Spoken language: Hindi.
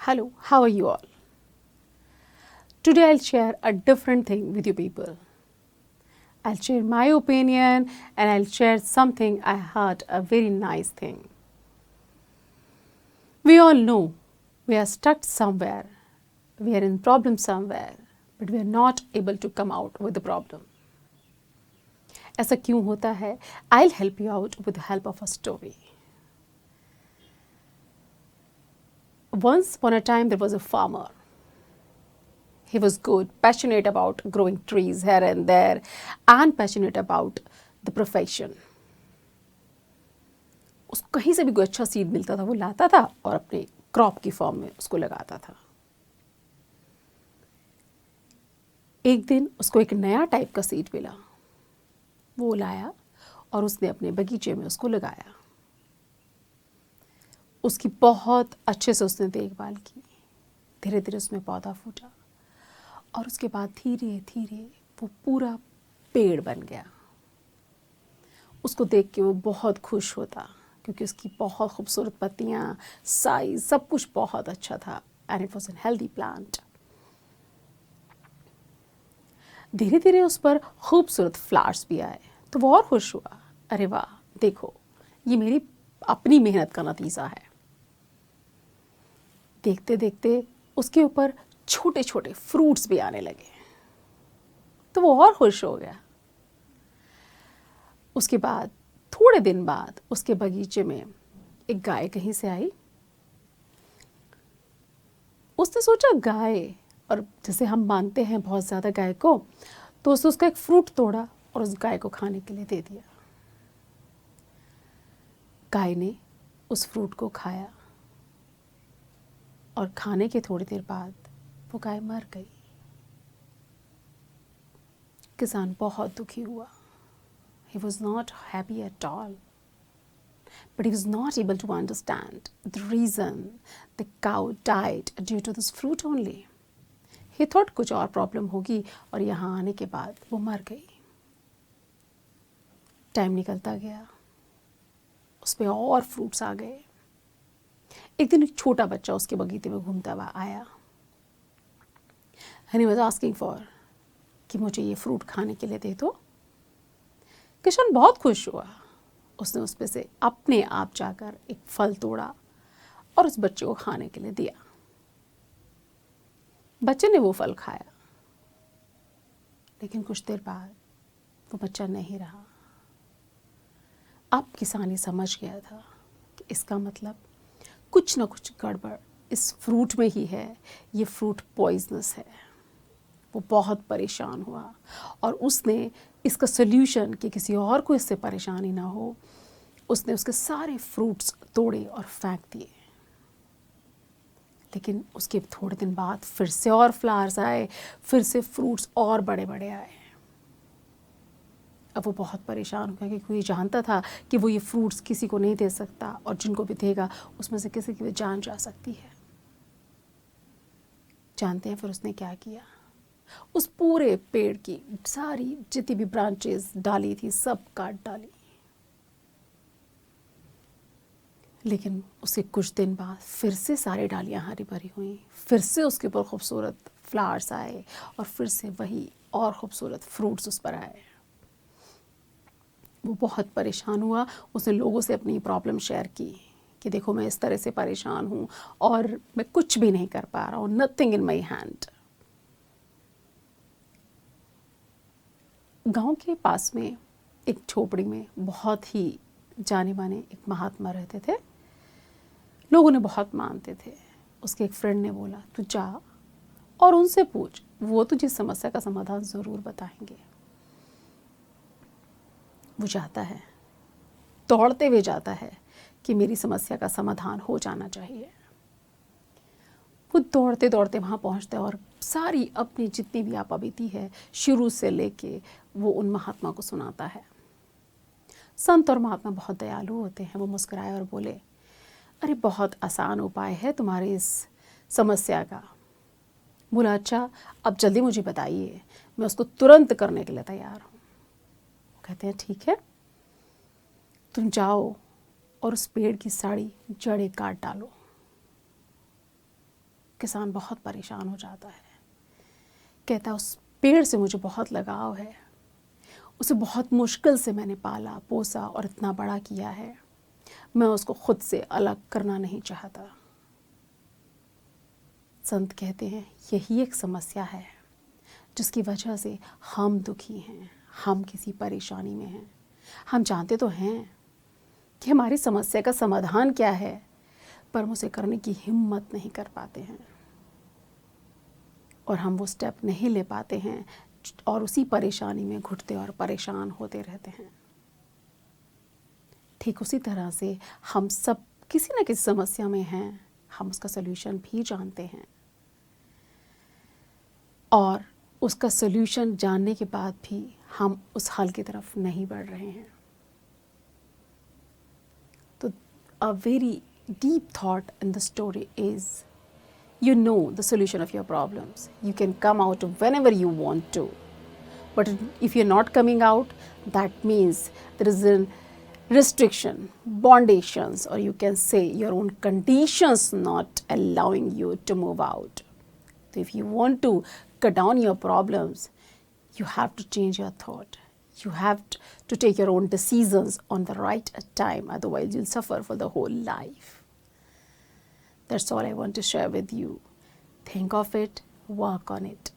Hello, how are you all? Today I'll share a different thing with you people. I'll share my opinion and I'll share something I heard, a very nice thing. We all know we are stuck somewhere, we are in problem somewhere, but we are not able to come out with the problem. ऐसा क्यों होता है? I'll help you out with the help of a story. Once upon a time there was a farmer. He was good, passionate about growing trees here and there, and passionate about the profession. उसको कहीं से भी कोई अच्छा सीड मिलता था वो लाता था और अपने क्रॉप की फॉर्म में उसको लगाता था. एक दिन उसको एक नया टाइप का सीड मिला. वो लाया और उसने अपने बगीचे में उसको लगाया. उसकी बहुत अच्छे से उसने देखभाल की. धीरे धीरे उसमें पौधा फूटा और उसके बाद धीरे धीरे वो पूरा पेड़ बन गया. उसको देख के वो बहुत खुश होता क्योंकि उसकी बहुत खूबसूरत पत्तियाँ, साइज, सब कुछ बहुत अच्छा था. And it was an healthy plant. धीरे धीरे उस पर खूबसूरत फ्लावर्स भी आए तो वो और खुश हुआ. अरे वाह, देखो ये मेरी अपनी मेहनत का नतीजा है. देखते देखते उसके ऊपर छोटे छोटे फ्रूट्स भी आने लगे तो वो और खुश हो गया. उसके बाद थोड़े दिन बाद उसके बगीचे में एक गाय कहीं से आई. उसने सोचा गाय, और जैसे हम मानते हैं बहुत ज़्यादा गाय को, तो उसने उसका एक फ्रूट तोड़ा और उस गाय को खाने के लिए दे दिया. गाय ने उस फ्रूट को खाया और खाने के थोड़ी देर बाद वो गाय मर गई. किसान बहुत दुखी हुआ. He was not happy at all. But he was not able to understand the reason the cow died due to this fruit only. He thought कुछ और प्रॉब्लम होगी और यहाँ आने के बाद वो मर गई. टाइम निकलता गया, उस पर और फ्रूट्स आ गए. एक दिन एक छोटा बच्चा उसके बगीचे में घूमता हुआ आया. And he was asking for कि मुझे ये फ्रूट खाने के लिए दे दो. किशन बहुत खुश हुआ. उसने उस पे से अपने आप जाकर एक फल तोड़ा और उस बच्चे को खाने के लिए दिया. बच्चे ने वो फल खाया, लेकिन कुछ देर बाद वो बच्चा नहीं रहा. अब किसान ये समझ गया था कि इसका मतलब कुछ ना कुछ गड़बड़ इस फ्रूट में ही है. ये फ्रूट पॉइजनस है. वो बहुत परेशान हुआ और उसने इसका सोल्यूशन कि किसी और को इससे परेशानी ना हो, उसने उसके सारे फ्रूट्स तोड़े और फेंक दिए. लेकिन उसके थोड़े दिन बाद फिर से और फ्लावर्स आए, फिर से फ्रूट्स और बड़े बड़े आए. अब वो बहुत परेशान हो गया क्योंकि वो ये जानता था कि वो ये फ्रूट्स किसी को नहीं दे सकता और जिनको भी देगा उसमें से किसी की भी जान जा सकती है. जानते हैं फिर उसने क्या किया? उस पूरे पेड़ की सारी जितनी भी ब्रांचेस डाली थी सब काट डाली. लेकिन उसके कुछ दिन बाद फिर से सारी डालियां हरी भरी हुई. फिर से उसके ऊपर खूबसूरत फ्लावर्स आए और फिर से वही और खूबसूरत फ्रूट्स उस पर आए. वो बहुत परेशान हुआ. उसने लोगों से अपनी प्रॉब्लम शेयर की कि देखो मैं इस तरह से परेशान हूँ और मैं कुछ भी नहीं कर पा रहा हूँ. Nothing in my hand. गांव के पास में एक झोपड़ी में बहुत ही जाने माने एक महात्मा रहते थे. लोग उन्हें बहुत मानते थे. उसके एक फ्रेंड ने बोला तू जा और उनसे पूछ, वो तुझे समस्या का समाधान ज़रूर बताएंगे. वो जाता है, दौड़ते हुए जाता है कि मेरी समस्या का समाधान हो जाना चाहिए. वो दौड़ते दौड़ते वहाँ पहुँचता है और सारी अपनी जितनी भी आपा बीती है शुरू से लेके वो उन महात्मा को सुनाता है. संत और महात्मा बहुत दयालु होते हैं. वो मुस्कुराए और बोले अरे बहुत आसान उपाय है तुम्हारी इस समस्या का. बोला अच्छा अब जल्दी मुझे बताइए, मैं उसको तुरंत करने के लिए तैयार हूँ. कहते हैं ठीक है, तुम जाओ और उस पेड़ की सारी जड़ें काट डालो. किसान बहुत परेशान हो जाता है, कहता है उस पेड़ से मुझे बहुत लगाव है, उसे बहुत मुश्किल से मैंने पाला पोसा और इतना बड़ा किया है, मैं उसको खुद से अलग करना नहीं चाहता। संत कहते हैं यही एक समस्या है जिसकी वजह से हम दुखी हैं, हम किसी परेशानी में हैं। हम जानते तो हैं कि हमारी समस्या का समाधान क्या है, पर हम उसे करने की हिम्मत नहीं कर पाते हैं और हम वो स्टेप नहीं ले पाते हैं और उसी परेशानी में घुटते और परेशान होते रहते हैं। ठीक उसी तरह से हम सब किसी न किसी समस्या में हैं, हम उसका सल्यूशन भी जानते हैं और उसका सल्यूशन जानने के बाद भी हम उस हल की तरफ नहीं बढ़ रहे हैं। तो a very deep thought in the story is, you know the solution of your problems. You can come out whenever you want to. But if you're not coming out, that means there is a restriction, bondations, or you can say your own conditions not allowing you to move out. So if you want to cut down your problems, you have to change your thought. You have to take your own decisions on the right time, otherwise you'll suffer for the whole life. That's all I want to share with you. Think of it, work on it.